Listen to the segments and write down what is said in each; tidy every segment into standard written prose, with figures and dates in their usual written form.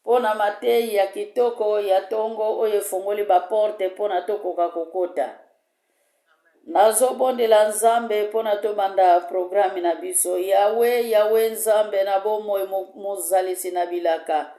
pona matei ya kitoko ya tongo oyo efongoli baporte pona tokoka kokota. Nazobondela Nzambe pona tobanda programi na biso. Yawe Nzambe na bomoi mozalisi na bilaka.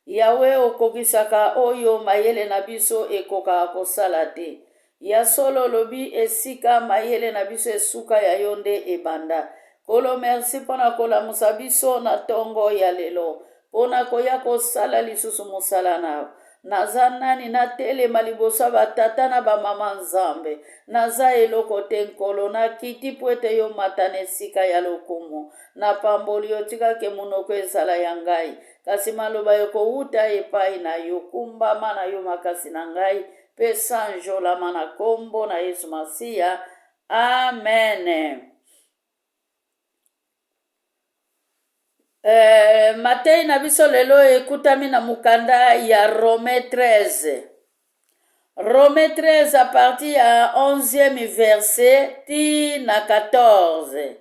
Yawe okokisaka oyo mayele na biso ekoka kosala te. Ya solo lobi esika mayele na biso esuka ya yonde ebanda. Kolo merci pona kolamusa biso na tongo ya lelo. Pona koya kosala lisusu mosala na naza nani na telema liboso batata na bamama Nzambe. Naza eloko te nkolo na kiti po ete yo mata na esika ya lokumu. Na pamboli yo tikake monoko ezala ya ngai. Kasi maloba yo kouta epai na yo kumbama na yo makasi na ngai. Pe sanjolama na kombo na Yesu Masiya. Amen. Matei na biso lelo ekutami na mukanda ya Rome 13. Rome 13 à partir ya 11e verset ti na 14.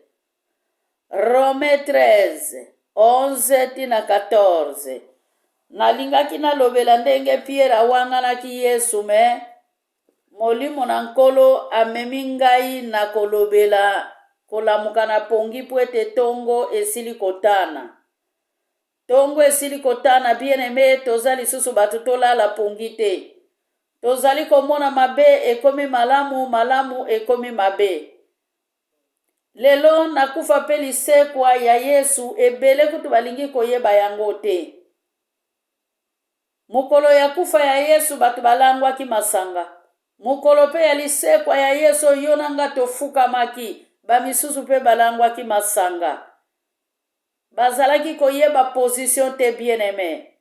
Rome 13, 11 ti na 14. Nalingaki nalobela ndenge Pierre awanganaki Yesu me molimo na nkolo amemi ngai na kolobela kolamuka na pongi po ete tongo esili kotana. Tongo esili kotana bien-aimé toza lisusu bato tolala pongi te. Tozali komona mabe ekomi malamu, malamu ekomi mabe. Lelo nakufa pe lisekwa ya Yesu ebele kutu balingi koyeba yango te. Mukolo ya kufa ya Yesu bato balangwaki masanga. Mukolo pe ya lisekwa ya Yesu yonanga tofukamaki. Bamisusu pe balangwaki masanga. Bazalaki koyeba position te bien-aimé.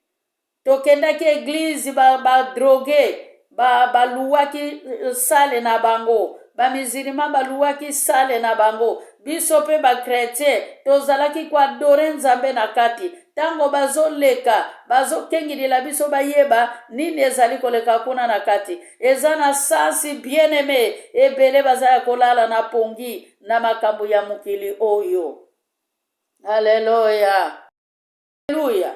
Tokendaki église ba drogué, ba luwaki sale na bango. Ba mizirima baluwaki sale na bango. Biso pe ba chrétien tozalaki kwa adore Nzambe na kati. Tango bazo leka, bazo kengilila biso bayeba nini ezali koleka kuna na kati. Eza na sansi bien-aimé ebele bazaya kolala na pongi na makambo ya mukili oyo. Haleluya. Haleluya.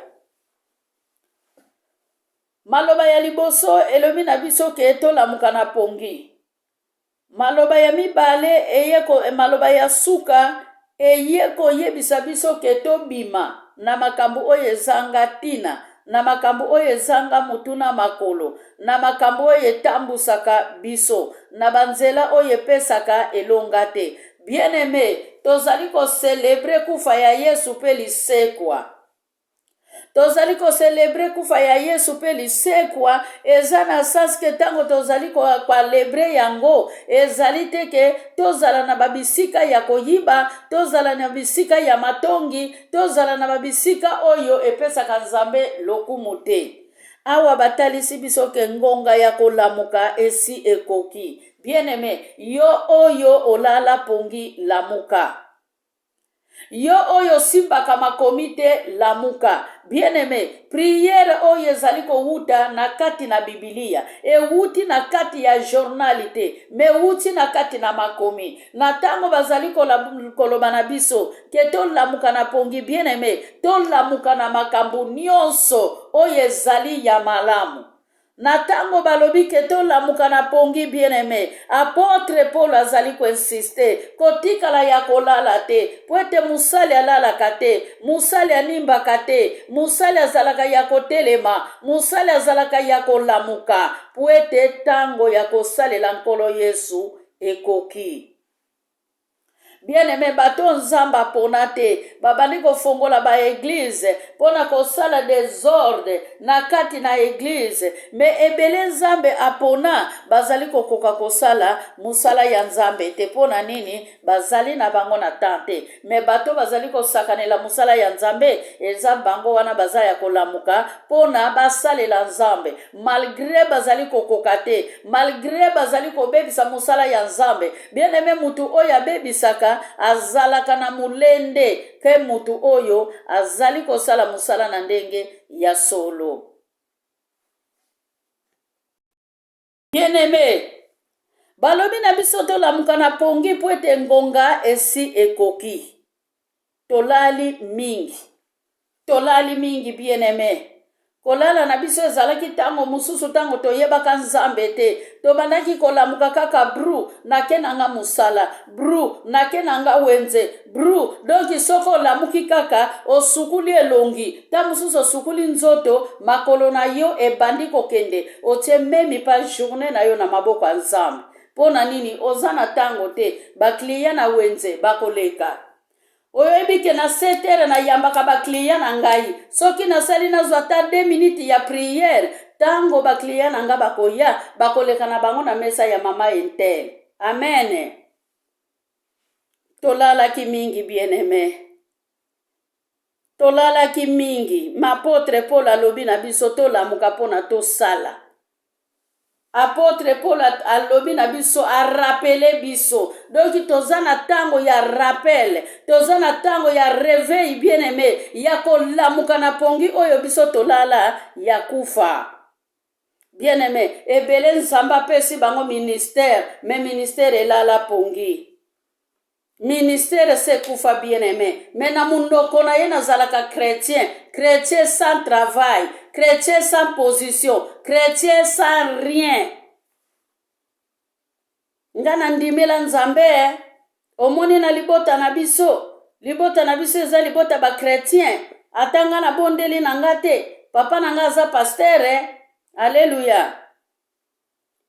Maloba ya liboso elobi na biso ke tolamuka na pongi. Maloba ya mibale maloba ya suka eyeko yebisa biso ke tobima na makambo oyo ezanga tina, na makambo oyo ezanga mutuna makolo, na makambo oyo etambusaka biso, na banzela oyo epesaka elonga te. Bien-aimé, tozali ko celebre kufa ya Yesu pe lisekwa. Tozali ko celebre kufa ya Yesu pe lisekwa eza na saske tango tozali ko lebre yango ezali teke tozala na babisika ya koyiba, tozala na bisika ya matongi, tozala na babisika oyo epesaka Nzambe lokumu te. Awa batalisi biso ke ngonga ya kolamuka esi ekoki. Bien-aimé, yo oyo olala pongi lamuka. Yo oyo simbaka makomite lamuka. Bien-aimé, prière oyo ezali kowuta na kati na Biblia. Ewuti na kati ya journalite. Me wuti na kati na makomi. Na tango bazali koloba na biso. Ke to lamuka na pongi bien-aimé. To lamuka na makambu nyonso oyo ezali ya malamu. Na tango balobi ke to lamuka na pongi bien-aimé. Apôtre Paul azali ko insiste. Kotikala ya kolala te. Pwete musali alalaka te. Musali animbaka te. Musali azalaka ya kotelema. Musali azalaka ya kolamuka. Pwete tango ya kosalela nkolo Yesu ekoki. Bien-aimé, bato nzamba pona te. Babandi kofongola ba église. Pona kosala désordre na kati na église. Me ebele nzambe apona. Bazali kokoka kosala musala ya nzambe te. Pona nini? Bazali na bango na tante. Me bato bazali kosakanela musala ya nzambe. Eza bango wana bazali ya kolamuka. Pona basalela nzambe. Malgré bazali kokoka te. Malgré bazali kobebisa musala ya nzambe. Bien-aimé, mutu oya bebisaka azalaka na mulende ke mutu oyo azali kosala musala na ndenge ya solo. Bien-aimé, balobi na biso tolamuka na pongi po ete ngonga esi ekoki. Tolali mingi. tolali mingi bien-aimé. Kolala na biso ezalaki tango mususu tango toyebaka nzambe te. Tobandaki kolamuka kaka bru nake nanga musala, bru nake nanga wenze, bru donki soko lamuki kaka osukuli elongi, ta mususu osukuli nzoto makolo na yo ebandi kokende, otie memi pa journée na yo na maboko ya nzambe. Pona nini oza na tango te, bakliya na wenze bakoleka. Oyebi ke na 7 heures na yambaka bakliya na ngai. Soki nasali nazwa ata 2 minutes ya prière, tango bakliya na nga bakoya, bakoleka na bango na mesa ya mama Intel. Amen. Tolalaki mingi bien-aimé. Tolalaki mingi. Mapotre Paul alobi na biso tolamuka pona tosala. Apôtre Paul alobi na biso a rappelé biso. Donc toza na tango ya rappel, toza na tango ya réveil bien-aimé, ya kolamuka na pongi oyo biso tolala ya kufa. Bien-aimé, ebele nzamba pesi bango ministère, mais ministère elala pongi. Ministère c'est kufa bien-aimé. Mais na munoko na ye nazalaka chrétien, chrétien sans travail, chrétien sans position, chrétien sans rien. Ngana ndimela nzambe, omoni na libota na biso eza libota ba chrétien, atanga na bondeli na ngate, papa na nga aza pasteur, alléluia.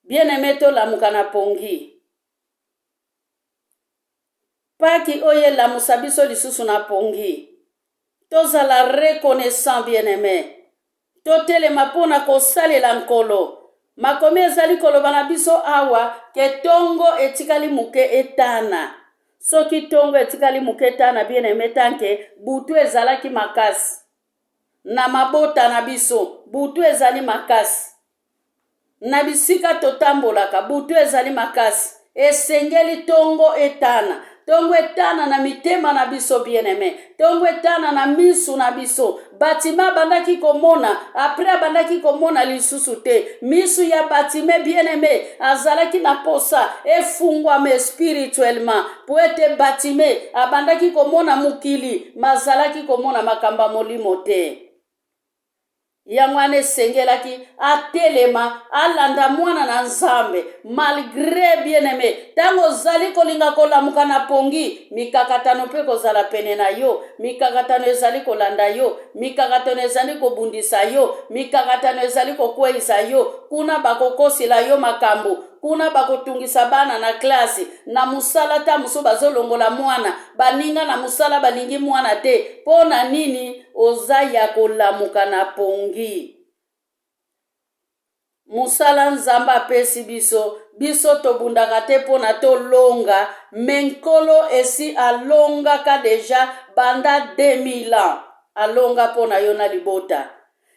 Bien-aimé tolamuka na pongi. Paki oye la musabiso lisusu na pongi. Tozala reconnaissant bien-aimé. Totelema pona kosalela nkolo. Makomi ezali koloba na biso awa ke tongo etikali muke etana. Soki tongo etikali muke etana bien-aimé tanke butu ezalaki makasi. Na mabota na biso butu ezali makasi. Na bisika totambolaka butu ezali makasi. Esengeli tongo etana. Tongo etana na mitema na biso bien-aimé. Tongo etana na misu na biso. Batima bandaki komona. Après bandaki komona lisusu te. Misu ya batime bien-aimé. Azalaki na posa. Efungwame spirituellement. Poete batime. Abandaki komona mukili. Mazalaki komona makamba molimo te. Yangwane sengelaki atelema alanda mwana na nzambe malgré bien-aimé tango zali kolinga kolamuka na pongi mikakatano pe kozala pene na yo mikakatano ezali kolanda yo mikakatano ezali kobundisa yo mikakatano ezali kokweisa yo kuna bakokosila yo makambo kuna bakotungisa bana na klasi na musala ta muso bazolongola mwana baninga na musala balingi mwana te pona nini oza ya kolamuka na pongi. Musala nzamba pesi biso tobundaka te pona tolonga menkolo esi alonga ka deja banda 2000 ans alonga pona yo na libota.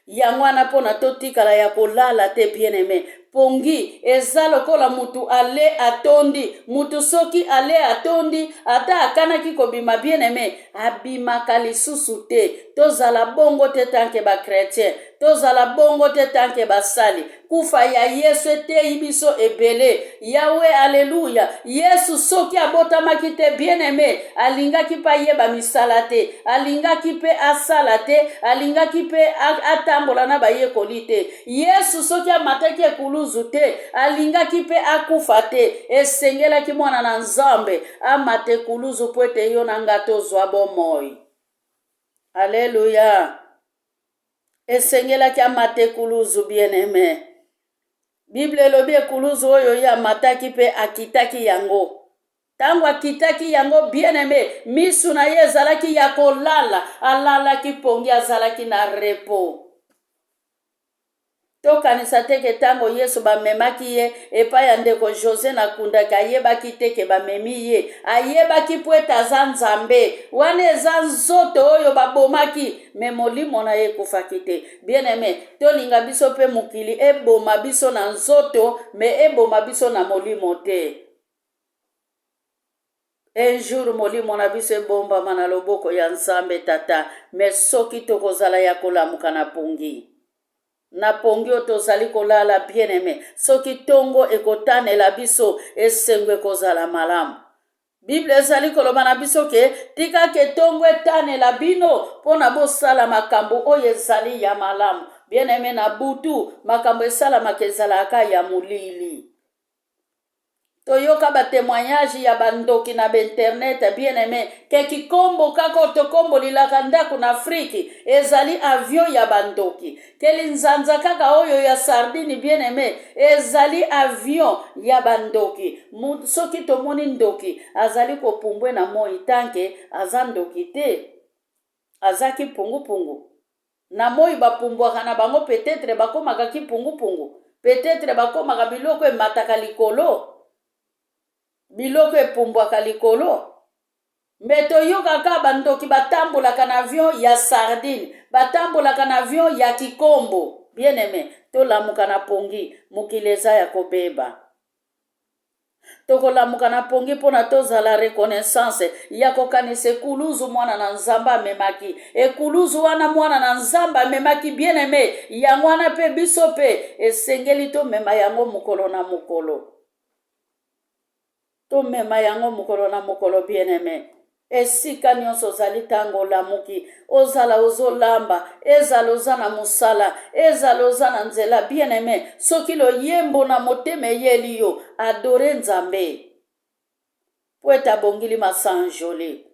Yangwana pona totikala ya kolala te bien-aimé. Pongi eza lokola mutu ale atondi, mutu soki ale atondi, ata akanaki kobima bien-aimé, abimaka lisusu te. Tozala bongo te tanke ba chrétien, tozala bongo te tanke basali. Kufa ya Yesu ete biso ebele. Yawe alléluia. Yesu soki abotamaki te bien-aimé, alingaki pa yeba misala te, alingaki pe asala te, alingaki pe atambola na bayekoli te. Yesu soki amataki ekuluzu te, alingaki pe akufa te, esengelaki mwana na nzambe amate kuluzu po ete yo na nga tozwa bomoi. Alléluia. Esengelaki amate kuluzu bien-aimé. Bible elobi ekuluzu oyo ya mataki pe akitaki yango. Tango akitaki yango bien-aimé, misu na ye ezalaki ya kolala, alalaki pongi azalaki na repo. Tokanisa teke tango Yesu bamemaki ye epai ya ndeko José na kundaka ayebaki teke bamemi ye. Ayebaki po ete aza nzambe. Wana eza nzoto oyo babomaki. Me molimo na ye kufaki te. Bien-aimé, tolinga biso pe mukili eboma biso na nzoto, me eboma biso na molimo te. Un jour molimo na biso ebomba mana loboko ya nzambe tata. Me soki tokozala ya kolamuka na pongi. Na pongi tozali kolala bien-aimé. Soki tongo ekotanela biso esengwe kozala malamu. Bible ezali koloba na biso ke tika ke tongo etanela bino pona bosala makambo oyo ezali ya malamu. Bien aimé na butu makambo esalamaka ezalaka ya molili. Toyoka ba témoignage ya bandoki na internet bien aimé ke kikombo kako tokombo lilaka ndako na Afrique ezali avion ya bandoki ke linzanza kaka oyo ya sardine bien aimé ezali avion ya bandoki. Soki tomoni ndoki azali kopumbwe na moi tanke aza ndoki te azaki pungu na moi bapumbwaka na bango peut-être bakomaka ki pungu peut-être bakomaka biloko emataka likolo biloko epumbwaka likolo. Me toyokaka bandoki batambolaka na avion ya sardine batambolaka na avion ya kikombo. Bien aimé tolamuka na pongi mokili eza ya kobeba. Tokolamuka na pongi pona tozala reconnaissance ya kokanisa ekuluzu mwana na nzamba amemaki. Ekuluzu wana mwana na nzamba amemaki bien aimé ya mwana pe biso pe esengeli tomema yango mokolo na mokolo. Tomema yango mokolo na mokolo bien aimé. Esika nyonso ozali tango olamuki ozala ozolamba ezala oza na mosala ezala oza na nzela bien aimé soki loyembo na motema eyeli yo adore nzambe po ete abongili masanjoli.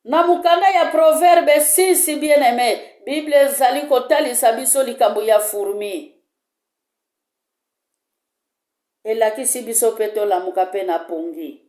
Na mukanda ya proverbe 6 bien aimé Bible ezali kotalisa biso likambo ya fourmi. Elakisi biso pe tolamuka pe na pongi.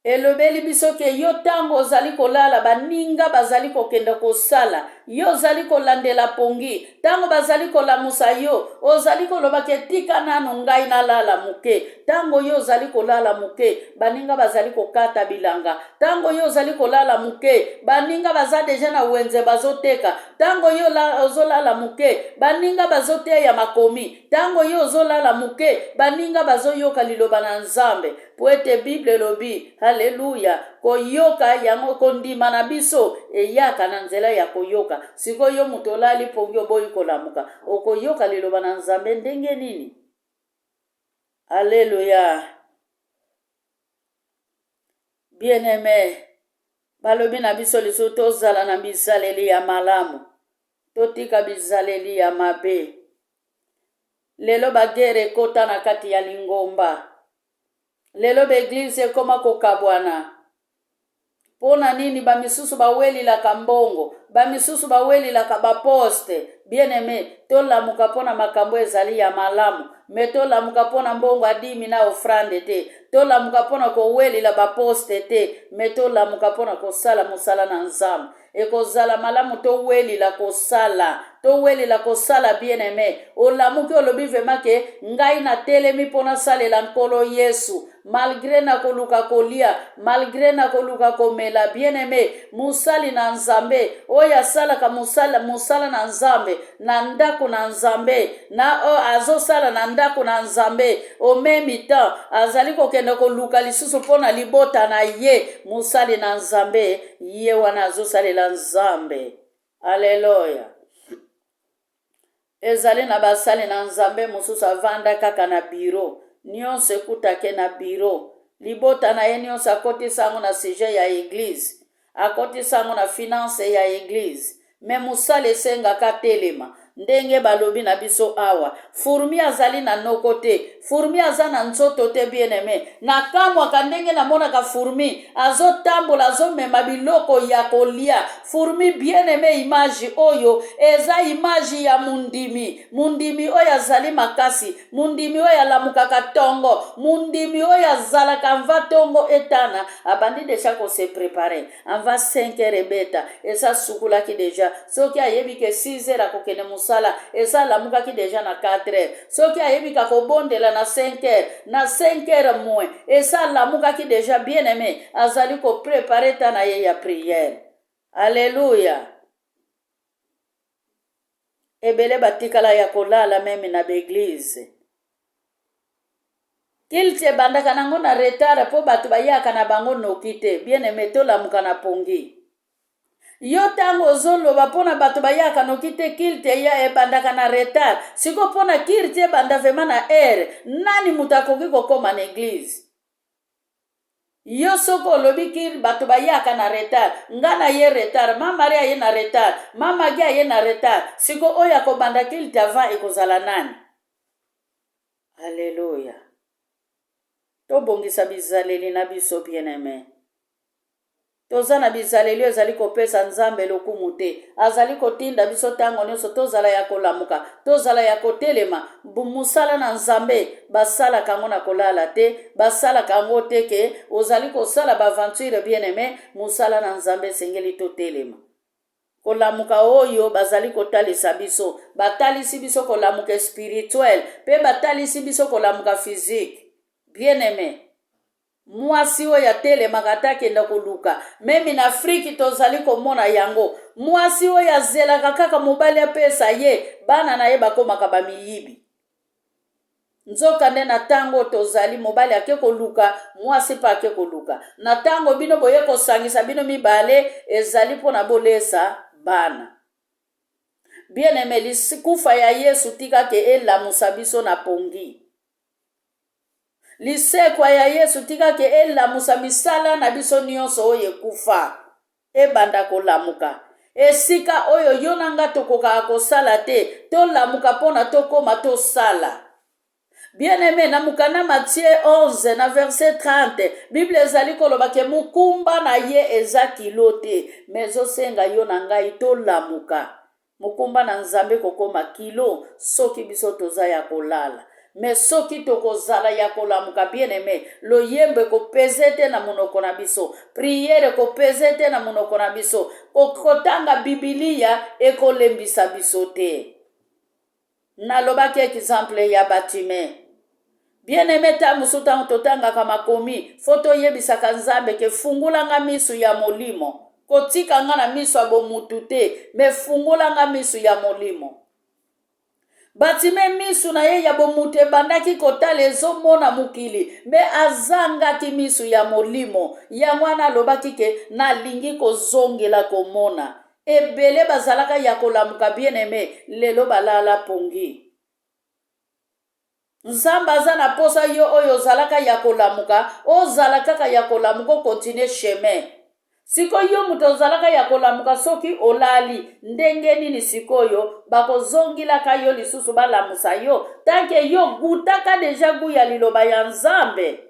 Elobeli biso ke yo tango ozali kolala baninga bazali kokenda kosala yo ozali kolandela pongi tango bazali kolamusa yo ozali koloba ke tika nano ngai nalala muke tango yo ozali kolala muke baninga bazali kokata bilanga tango yo ozali kolala muke baninga baza deja na wenze bazoteka tango yo ozolala muke baninga bazoteya makomi tango yo ozolala muke baninga bazoyoka liloba na Nzambe po ete Bible lobi haleluya koyoka yango kondima na biso eyaka na nzela ya koyoka. Sikoyo mutu olali pongi oboyi kolamuka okoyoka liloba na Nzambe ndenge nini? Haleluya. Bien aimé balobi na biso liso tozala na bizaleli ya malamu totika bizaleli ya mabe. Lelo bagere kota na kati ya lingomba. Lelo beglise koma kokabwana. Pona nini bamisusu baweli la kambongo, bamisusu baweli la kabaposte. Bien aimé, tolamuka pona makambo ezali ya malamu. Me tolamuka pona mbongo adimi na ofrande te. Tolamuka pona koweli la baposte te. Me tolamuka pona kosala musala na Nzambe. Ekozala malamu toweli la kosala. Toweli la kosala bien aimé. Olamuki olobi vemake ngai na telemi pona salela nkolo Yesu. Malgré na koluka kolia, malgré na koluka komela bien aimé, musali na Nzambe, oya salaka musala na Nzambe, na ndako na Nzambe, na azo sala na ndako na Nzambe, au même temps, azali kokende koluka lisusu pona libota na ye, musali na Nzambe, ye wana azo salela Nzambe. Alléluia. Ezali na basali na Nzambe mususu avanda kaka na biro. Nyonso ekutake na biro. Libota na ye nyonso akotisa yango na sujet ya église. Akotisa yango na finance ya église. Me musala esengaka telema. Ndenge balobi na biso awa. Fourmi azali na noko te. Fourmi aza na nzoto te bien aimé. Na kamwaka ndenge na monaka fourmi. Azo tambola azo mema biloko ya kolia. Fourmi bien aimé image oyo. Eza image ya mundimi. Mundimi oyo azali makasi. Mundimi oyo alamukaka tongo. Mundimi oyo azalaka mva tongo etana. Abandi deja ko se préparer. Anva 5 heures beta. Eza sukulaki deja. Soki ayebi ke 6 heures akokene musala. Eza lamukaki deja na 4 heures. Soki ayebi ka kobondela na 5 heures. Na 5 heures moins. Eza lamukaki deja bien aimé. Azali ko préparer tana ye ya prière. Alléluia. Ebele batikala ya kolala meme na beglise. Kilte bandaka nango na retard po batu bayaka na bango nokite. Bien aimé tolamuka na pongi. Yo tango ozoloba pona batu bayaka nokite kilte ya bandaka na retard. Siko pona kilte banda vema na ere. Nani mutakoki kokoma na église? yo soko lobiki bato bayaka na retard ngana ye retard mama Maria ye na retard mama Gia ye na retard siko oyo akobanda kili avant ekozala nani. Alléluia. Tobongisa bizaleli na biso bien-aimé. Toza na bizaleli ezali kopesa Nzambe lokumu te. Azali kotinda biso tango nyonso tozala ya kolamuka, tozala ya kotelema. Musala na Nzambe basala kango na kolala te, basala kango te ke ozali kosala baventure bien-aimé, musala na Nzambe sengeli totelema. Kolamuka oyo bazali kotalisa biso, batalisi biso kolamuka spirituel, pe batalisi biso kolamuka physique. Bien-aimé, mwasi oyo atelemaka takenda koluka memi na Afriki tozali komona yango mwasi oyo azelaka kaka mobali apesa ye bana na ye bakomaka bamiyibi. Nzoka nde na tango tozali mobali ake koluka mwasi pa ake koluka na tango bino boye kosangisa bino mibale ezali mpona bolesa bana. Bien-aimé, lisikufa ya Yesu tikake elamusa biso na pongi. Lisekwa ya Yesu tikake elamusa misala na biso nyonso oyo ekufa ebanda kolamuka. Esika oyo yo na nga tokokaka kosala te tolamuka mpona tokoma tosala. Bien-aimé, na mukana Matthieu 11 na verset 30 Bible ezali koloba ke mukumba na ye eza kilo te mezosenga yo na ngai tolamuka. Mukumba na Nzambe kokoma kilo soki biso toza ya kolala. Mais soki tokozala ya kolamuka bien-aimé, loyembe kopeze te na munoko na biso, priere kopeze te na munoko na biso, kokotanga Biblia ekolembisa biso te. Nalobaki exemple ya Batime. Bien-aimé, ta musuta totanga kama komi, foto yebisaka Nzambe ke fungulanga misu ya molimo. Kotika nga na misu ya bomutu te, me fungulanga misu ya molimo. Batime misu na ye ya bomute bandaki kotala ezomona mukili me azangaki misu ya molimo ya mwana lobaki ke nalingi kozongela komona ebele bazalaka ya kolamuka bien-aimé lelo balala pongi. Nzamba aza na posa yo oyo ozalaka ya kolamuka ozalaka ya kolamuka continue chemin. Siko yo muto ozalaka ya kolamuka soki olali ndenge nini sikoyo bakozongilaka yo lisusu balamusa yo tanke yo gutaka deja guya liloba ya Nzambe.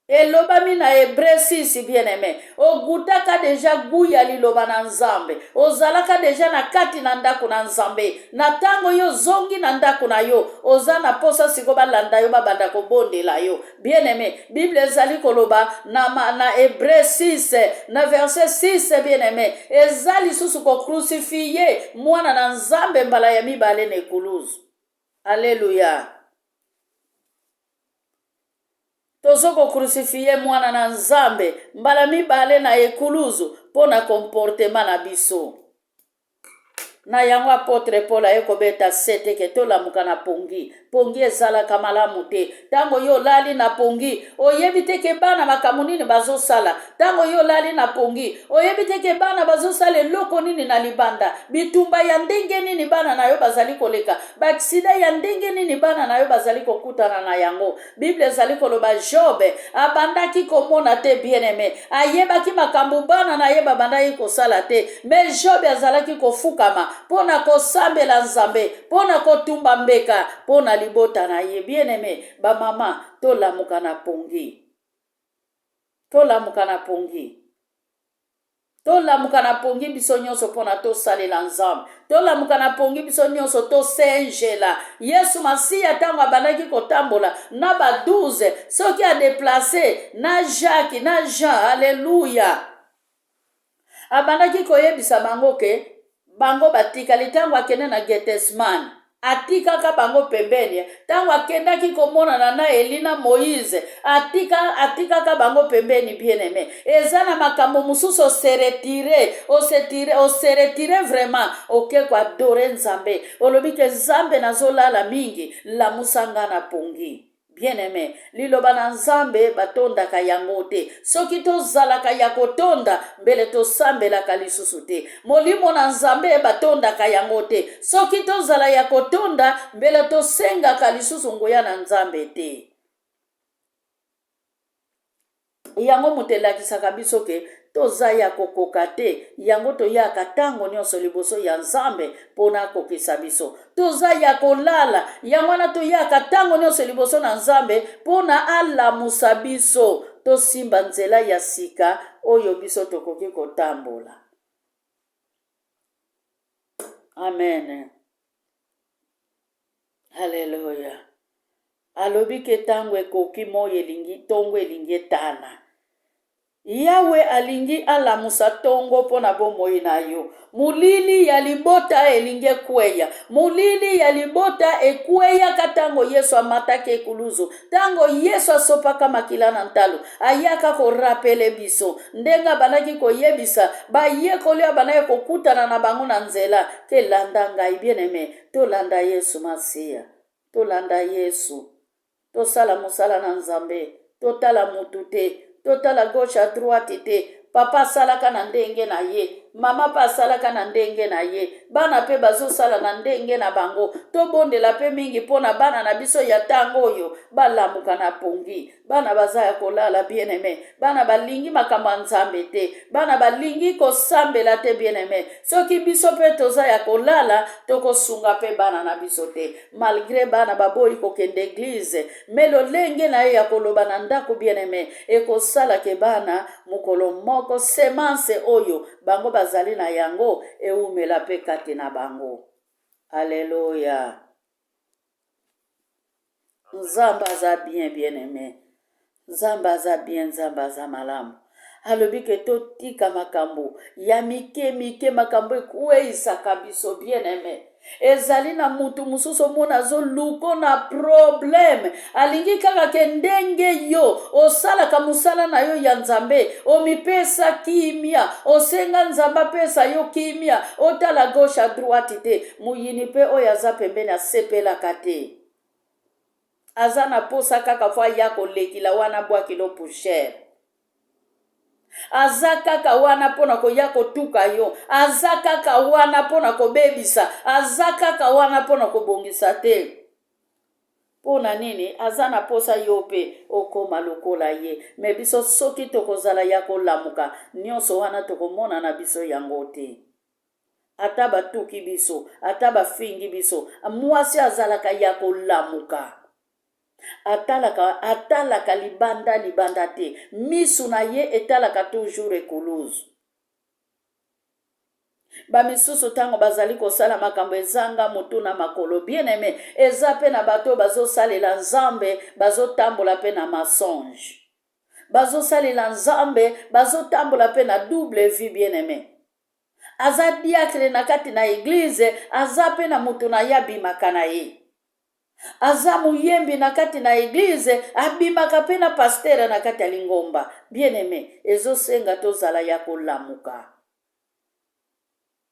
Elobami na Hébreu 6 bien-aimé. Ogutaka deja guya liloba na Nzambe. Ozalaka deja na kati na ndako na Nzambe. Na tango yo zongi na ndako na yo. Oza na posa siko balanda yo babanda kobondela yo. Bien-aimé, Bible ezali koloba na Hébreu 6 na verset 6 bien-aimé. Ezali susu ko crucifié mwana na Nzambe mbala ya mibale na ekuluzu. Alléluia. Tozoko crucifie mwana na Nzambe mbala mibale na ekuluzu pona comportement na biso. Na yango apotre Paul ayekobeta sete ke tolamuka na pongi. Pongi ezalaka malamu te. Tango yo lali na pongi, oyebi te ke bana makambo nini bazosala. Tango yo lali na pongi, oyebi te ke bana bazosala eloko nini na libanda. Bitumba ya ndenge nini bana na yo bazali koleka. Baksida ya ndenge nini bana na yo bazali kokutana na yango. Bible ezali koloba Job abandaki komona te bien-aimé. Ayebaki makambo bana na ye babandaki kosala te. Mais Job azalaki kofukama pona kosambela Nzambe, pona kotumba mbeka, pona libota na ye. Bien-aimé, ba mama tolamuka na pongi. Tolamuka na pongi. Tolamuka na pongi biso nyonso pona tosalela Nzambe. Tolamuka na pongi biso nyonso tosenjela. Yesu Masiya tango abandaki kotambola na ba 12 soki a déplacé na Jacques na Jean. Alléluia. Abandaki koyebisa bango ke bango batikali tango akende na Getsemane. Atikaka bango pembeni. Tango akendaki komonana na Elina Moïse, atikaka bango pembeni bien-aimé. Eza na makambo mususu o se retire vraiment oke kwa adore Nzambe. Olobi ke Nzambe nazolala mingi la musanga na pongi. Bien-aimé, liloba na Nzambe batondaka yango te. Soki tozalaka ya kotonda mbele tosambelaka lisusu te. Molimo na Nzambe batondaka yango te. Soki tozala ya kotonda mbele tosengaka lisusu ngoya na Nzambe te. yango mutelakisaka biso ke toza ya kokoka te, yango toyaka ntango nyonso liboso ya Nzambe mpona akokisa biso. Toza ya kolala, yango wana toyaka ntango nyonso liboso na Nzambe mpona alamusa biso, tosimba nzela ya sika oyo biso tokoki kotambola. Amen. Haleluya. Alobi ke tango ekoki moyo elingi tongo elingi etana. Yawe alingi alamusa tongo pona bomoi na yo. Mulili ya libota elingi ekweya. Mulili ya libota ekweya katango Yesu amataki ekuluzu. Tango Yesu asopaka makila na ntalo. Ayaka ko rapele biso. Ndenga banaki ko yebisa. Ba yekoli abanaye ko kutana na bango na nzela. Ke landa ngai bien aimé. To landa Yesu Masia. To landa Yesu. To sala musala na Nzambe. To tala mutu te. Totala gauche à droite te. Papa salaka na ndenge na ye. Mama pa salaka na ndenge na ye. Bana pe bazo sala na ndenge na bango. To bondela pe mingi pona bana na biso ya tango oyo. Balamuka na pongi. Bana baza ya kolala bien aimé. Bana balingi makambo Nzambe te. Bana balingi kosambela te bien aimé. Soki biso pe toza ya kolala, toko sunga pe bana na biso te. Malgré bana baboyi kokende église, melo lenge na ye ya koloba na ndako bien aimé. Eko sala ke bana mukolo moko semence oyo bango bazali na yango eumela pe kati na bango. Alléluia. Nzamba za bien aimé. Nzamba za bien, nzamba za malamu. Alobi ke totika makambo ya mike makambo ekueisaka biso bien aimé. Ezali na mutu mususu mona zo luko na problème. Alingi kaka ke ndenge yo osalaka musala na yo ya Nzambe, omipesa kimia, osenga Nzamba pesa yo kimia, otala gauche à droite te, muyini pe oyo aza pembeni asepelaka te. Aza na posa kaka fwa ya kolekila wana bwakilo pushere. Aza kaka wana pona koya kotuka yo. Aza kaka wana pona kobebisa. Aza kaka wana pona kobongisa te. Pona nini? Aza na posa yo pe okoma lokola ye. Me biso soki tokozala ya kolamuka. Nyonso wana tokomona na biso yango te. Ata batuki biso. Ata bafingi biso. Mwasi azalaka ya kolamuka. Atalaka libanda te. Misu na ye etalaka toujours ekuluzu. Bamisusu tango bazali kosala makambo ezanga mutu na makolo bien aimé. Eza pe na bato bazo salela Nzambe, bazo tambola pe na mensonge. Bazo salela Nzambe, bazo tambola pe na double vie bien aimé. Aza diakre na kati na église, aza pe na mutu na yabimaka na ye. Aza muyembi na kati na église, abimaka pe na pasteur na kati ya lingomba. Bien aimé, ezo senga tozala ya kolamuka.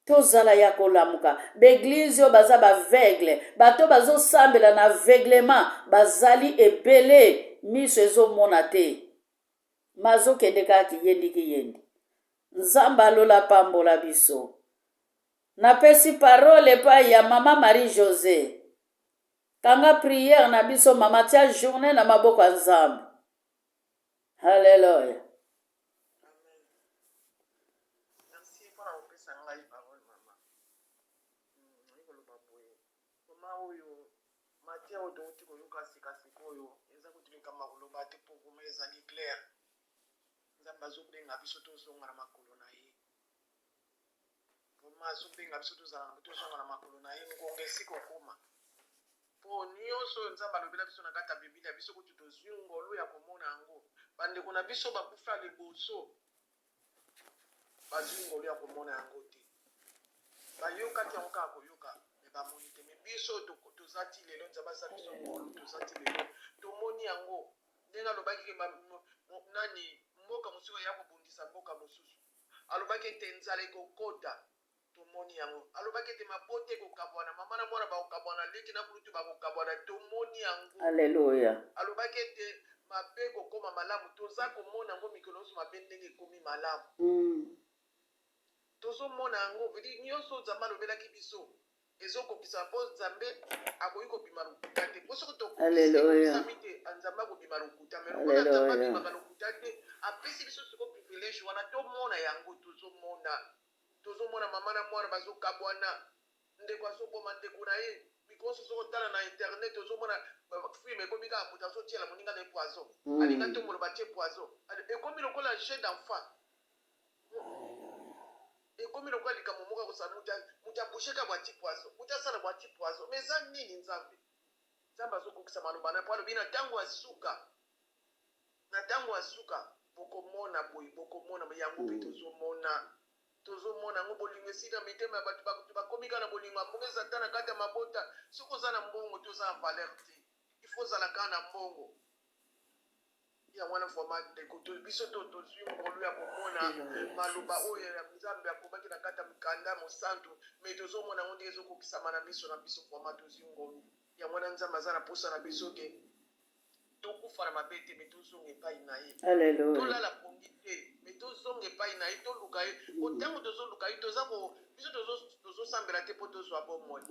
Tozala ya kolamuka. Beglise yo baza baveugle. Bato bazo sambela na aveuglement. Bazali ebele. Miso ezo mona te. Mazo kende kaki yendi. Nzamba lola pambola biso. Napesi parole pa ya Mama Marie-José. Kanga prière na biso mama tia journée na maboko ya Nzambe. Hallelujah. Amen. Merci pour la opesa ngai parole mama. Ngolo baboye. Mama oyo matia odoti koyoka sika oyo eza kutumika makoloba te po kuma ezali clair. Nzamba zobenga biso tozonga na makolo na ye. Mama zobenga biso tozonga na makolo na ye ngonga esiko koma. Po nyonso Nzamba alobela biso na kati ya Biblia biso kuti tozwi ngolu ya komona yango. Bandeko na biso bakufa liboso. Bazwi ngolu ya komona yango te. Bayoka ti yango kaka koyoka me bamoni te. Me biso tozati lelo Nzamba asala biso ngolu tozati lelo. Tomoni yango. Ndenge alobaki ke nani mboka mosusu ya kobundisa mboka mosusu. Alobaki ete nzala ekokota. Tomoni yango. Alobaki ete mabote ekokabwana. Mama na mwana bakokabwana. Leki na kulutu bakokabwana. Tomoni yango. Alléluia. Alobaki ete mabe kokoma malamu. Toza komona yango mikolo nyonso mabe ndenge ekomi malamu. Tozomona yango. Vedi nyonso Nzamba alobelaki biso. ezokokisa mpo nzambe akoki kobima lokuta te mpo soki Alléluia. tokokisami te nzambe akobima lokuta me lokola nzambe abimaka lokuta te apesi biso siko privilege wana tomona yango tozomona mama na mwana bazokabwana ndeko azoboma ndeko na ye mikoso soko tala na internet ozomona film ekomi kaka moto azotiela moninga na ye poison alinga te moloba tie poison ekomi lokola jeu d'enfant ekomi lokola likambo moko akosala moto abusheka bwati poison moto asala bwati poison mais eza nini nzambe azokokisa maloba na po alobi na ntango asuka bokomona boye bokomona yango mpe tozomona yango bolingo esika mitema ya bato bakomi kaka na bolingo ya mbongo eza ata na kati ya mabota soki oza na mbongo te oza na valeur te ifo ozala kaka na mbongo ya wana vraimen ndeko biso tozwi ngolu ya komona maloba oyo ya nzambe akomaki na kati ya mikanda mosantu me tozomona yango ndenge ezokokisama na miso na biso vraimen tozwi ngolu ya wana nzambe aza na posa na biso ke tokufa na mabe te me tozonga epai na ye tolala pongi te me tozonga epai na ye toluka ye ntango tozoluka ye biso tozosambela te mpo tozwa bomoi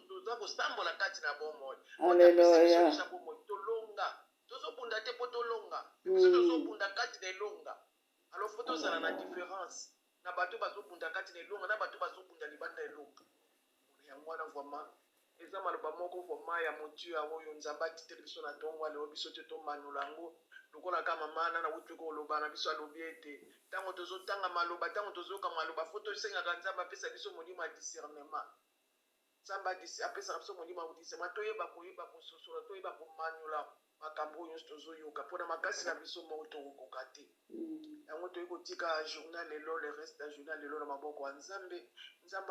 toza kosambola kati na bomoi otapesa bomoi tolonga tozobunda te mpo tolonga biso tozobunda kati na elonga alors fo tozala na différence na bato bazobunda kati na elonga na bato bazobunda libanda elonga yango wana vraimen eza maloba moko vraimen ya motu oyo nzambe atiteli biso na ntongo aleo biso te tomanula yango lokola ka mama nana wuti koloba na biso alobi ete ntango tozotanga maloba ntango tozoyoka maloba fo tosengaka nzambe apesa biso molimo ya discernement nzambe apesaka biso molimo ya discernement toyeba koyeba kososola toyeba komanula makambo oyo nyonso tozoyoka mpona makasi na biso moko tokokoka te yango toyei kotika journal lelo le reste ya journal lelo na maboko ya nzambe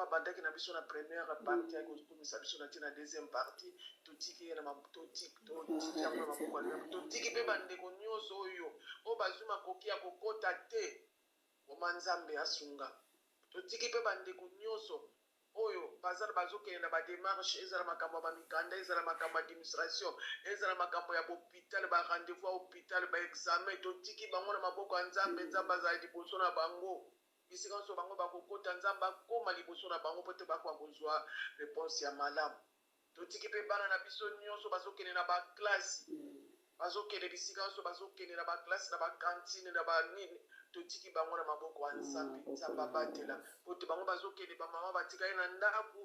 abandaki na biso na première partie ayi kokomisa biso na tina deuxième partie totiki ye totiki yango na maboko ya nzambe totiki mpe bandeko nyonso oyo bazwi makoki ya kokota te koma nzambe asunga totiki mpe bandeko nyonso oyo bazokende na badémarche ezala makambo ya bamikanda ezala makambo ya administration ezala makambo ya bahôpital barendez-vous ya hôpital baexamen totiki bango na maboko ya nzambe azala liboso na bango bisika nyonso bango bakokota nzambe akoma liboso na bango mpo te bakoka kozwa réponse ya malamu totiki mpe bana na biso nyonso bazokende na baklase bazokende bisika nyonso bazokende na baklase na bakantine na banini totiki bango na maboko ya nzambe abatela po te bango bazokende bamama batika ye na ndako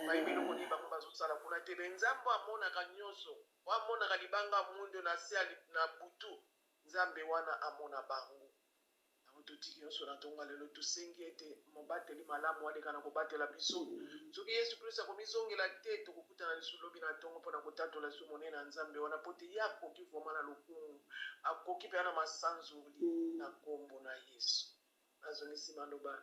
bayebi eloko nini bango bazosala kuna te me nzambe amonaka nyonso amonaka libanga mundu na se na butu nzambe wana amona bango yango totiki nyonso na ntongo lelo tosengi ete mobateli malamu aleka na kobatela biso soki yesu kristo akomizongela te tokokutana lisu lobi na ntongo mpona kotatola lisu monene na nzambe wana po te ye akoki vraimen na lokumu akoki mpe na masanzoli na nkombo na yesu nazongisi maloba